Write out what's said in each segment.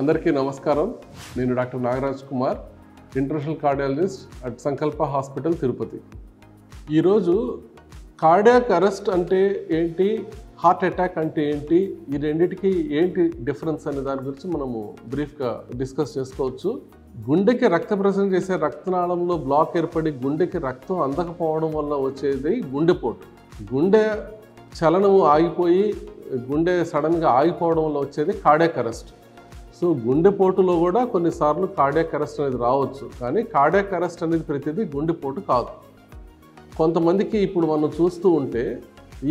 అందరికీ నమస్కారం. నేను doctor Nagaraj Kumar, international cardiologist at సంకల్ప హాస్పిటల్ తిరుపతి. ఈరోజు కార్డియాక్ అరెస్ట్ అంటే ఏంటి, హార్ట్ అటాక్ అంటే ఏంటి, ఈ రెండింటికి ఏంటి డిఫరెన్స్ అనే దాని గురించి మనము బ్రీఫ్గా డిస్కస్ చేసుకోవచ్చు. గుండెకి రక్త ప్రసరణ చేసే రక్తనాళంలో బ్లాక్ ఏర్పడి గుండెకి రక్తం అందకపోవడం వల్ల వచ్చేది గుండెపోటు. గుండె చలనము ఆగిపోయి గుండె సడన్గా ఆగిపోవడం వల్ల వచ్చేది కార్డియాక్ అరెస్ట్. సో గుండెపోటులో కూడా కొన్నిసార్లు కార్డియాక్ అరెస్ట్ అనేది రావచ్చు, కానీ కార్డియాక్ అరెస్ట్ అనేది ప్రతిదీ గుండెపోటు కాదు. కొంతమందికి ఇప్పుడు మనం చూస్తూ ఉంటే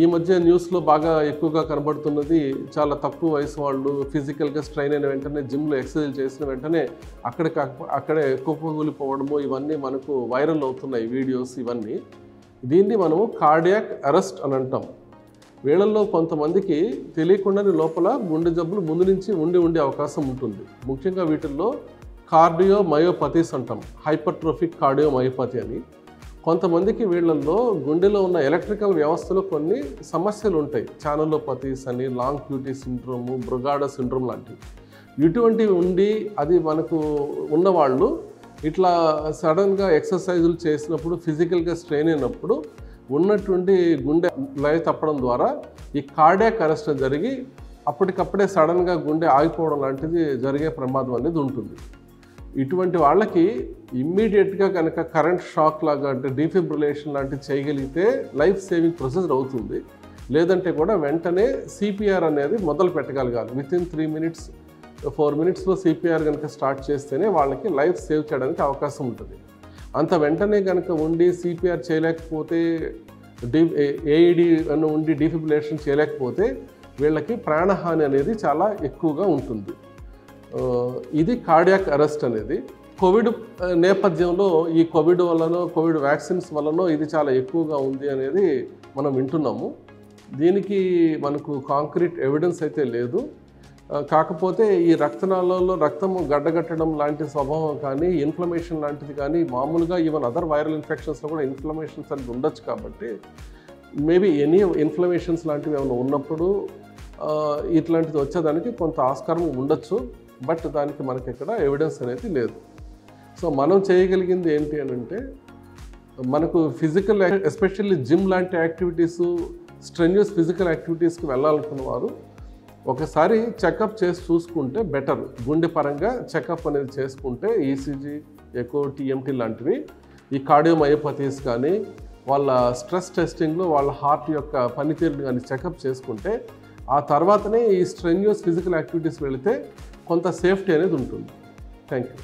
ఈ మధ్య న్యూస్లో బాగా ఎక్కువగా కనబడుతున్నది, చాలా తక్కువ వయసు వాళ్ళు ఫిజికల్గా స్ట్రైన్ అయిన వెంటనే జిమ్లో ఎక్సర్సైజ్ చేసిన వెంటనే అక్కడే కుప్పకూలిపోవడము, ఇవన్నీ మనకు వైరల్ అవుతున్నాయి వీడియోస్ ఇవన్నీ. దీన్ని మనము కార్డియాక్ అరెస్ట్ అని అంటాం. వీళ్ళల్లో కొంతమందికి తెలియకుండానే లోపల గుండె జబ్బులు ముందు నుంచి ఉండే అవకాశం ఉంటుంది. ముఖ్యంగా వీటిల్లో కార్డియోమయోపతీస్ అంటాం, హైపర్ట్రోఫిక్ కార్డియోమయోపతి అని. కొంతమందికి వీళ్ళల్లో గుండెలో ఉన్న ఎలక్ట్రికల్ వ్యవస్థలో కొన్ని సమస్యలు ఉంటాయి, ఛానలోపతీస్ అని, లాంగ్ క్యూటీ సిండ్రోము, బ్రుగాడా సిండ్రోమ్ లాంటివి. ఇటువంటివి ఉండి అది మనకు ఉన్నవాళ్ళు ఇట్లా సడన్గా ఎక్సర్సైజులు చేసినప్పుడు, ఫిజికల్గా స్ట్రెయిన్ అయినప్పుడు ఉన్నటువంటి గుండె లయ తప్పడం ద్వారా ఈ కార్డియాక్ అరెస్ట్ జరిగి అప్పటికప్పుడే సడన్గా గుండె ఆగిపోవడం లాంటిది జరిగే ప్రమాదం అనేది ఉంటుంది. ఇటువంటి వాళ్ళకి ఇమ్మీడియట్గా కనుక కరెంట్ షాక్ లాగా అంటే డీఫిబ్రిలేషన్ లాంటివి చేయగలిగితే లైఫ్ సేవింగ్ ప్రొసీజర్ అవుతుంది. లేదంటే కూడా వెంటనే సిపిఆర్ అనేది మొదలు పెట్టగలగాలి. వితిన్ 3 minutes 4 minutesలో సిపిఆర్ కనుక స్టార్ట్ చేస్తేనే వాళ్ళకి లైఫ్ సేవ్ చేయడానికి అవకాశం ఉంటుంది. అంత వెంటనే కనుక ఉండి సిపిఆర్ చేయలేకపోతే, ఏఈడి అని ఉండి డీఫిబ్రిలేషన్ చేయలేకపోతే వీళ్ళకి ప్రాణహాని అనేది చాలా ఎక్కువగా ఉంటుంది. ఇది కార్డియాక్ అరెస్ట్ అనేది. కోవిడ్ నేపథ్యంలో ఈ కోవిడ్ వల్లనో కోవిడ్ వ్యాక్సిన్స్ వల్లనో ఇది చాలా ఎక్కువగా ఉంది అనేది మనం వింటున్నాము. దీనికి మనకు కాంక్రీట్ ఎవిడెన్స్ అయితే లేదు. కాకపోతే ఈ రక్తనాళాల్లో రక్తము గడ్డగట్టడం లాంటి స్వభావం కానీ, ఇన్ఫ్లమేషన్ లాంటిది కానీ, మామూలుగా ఈవెన్ అదర్ వైరల్ ఇన్ఫెక్షన్స్లో కూడా ఇన్ఫ్లమేషన్స్ అనేది ఉండొచ్చు. కాబట్టి మేబీ ఎనీ ఇన్ఫ్లమేషన్స్ లాంటివి ఏమైనా ఉన్నప్పుడు ఇట్లాంటిది వచ్చేదానికి కొంత ఆస్కారం ఉండొచ్చు. బట్ దానికి మనకి ఇక్కడ ఎవిడెన్స్ అనేది లేదు. సో మనం చేయగలిగింది ఏంటి అని అంటే, మనకు ఫిజికల్ ఎస్పెషల్లీ జిమ్ లాంటి యాక్టివిటీసు, స్ట్రెన్యూస్ ఫిజికల్ యాక్టివిటీస్కి వెళ్ళాలనుకున్న వారు ఒకసారి చెకప్ చేసి చూసుకుంటే బెటర్. గుండె పరంగా చెకప్ అనేది చేసుకుంటే ఈసీజీ, ఎకో, టీఎంటీ లాంటివి, ఈ కార్డియోమయోపతీస్ కానీ, వాళ్ళ స్ట్రెస్ టెస్టింగ్లో వాళ్ళ హార్ట్ యొక్క పనితీరుని కానీ చెకప్ చేసుకుంటే ఆ తర్వాతనే ఈ స్ట్రెన్యూస్ ఫిజికల్ యాక్టివిటీస్ వెళితే కొంత సేఫ్టీ అనేది ఉంటుంది. Thank you.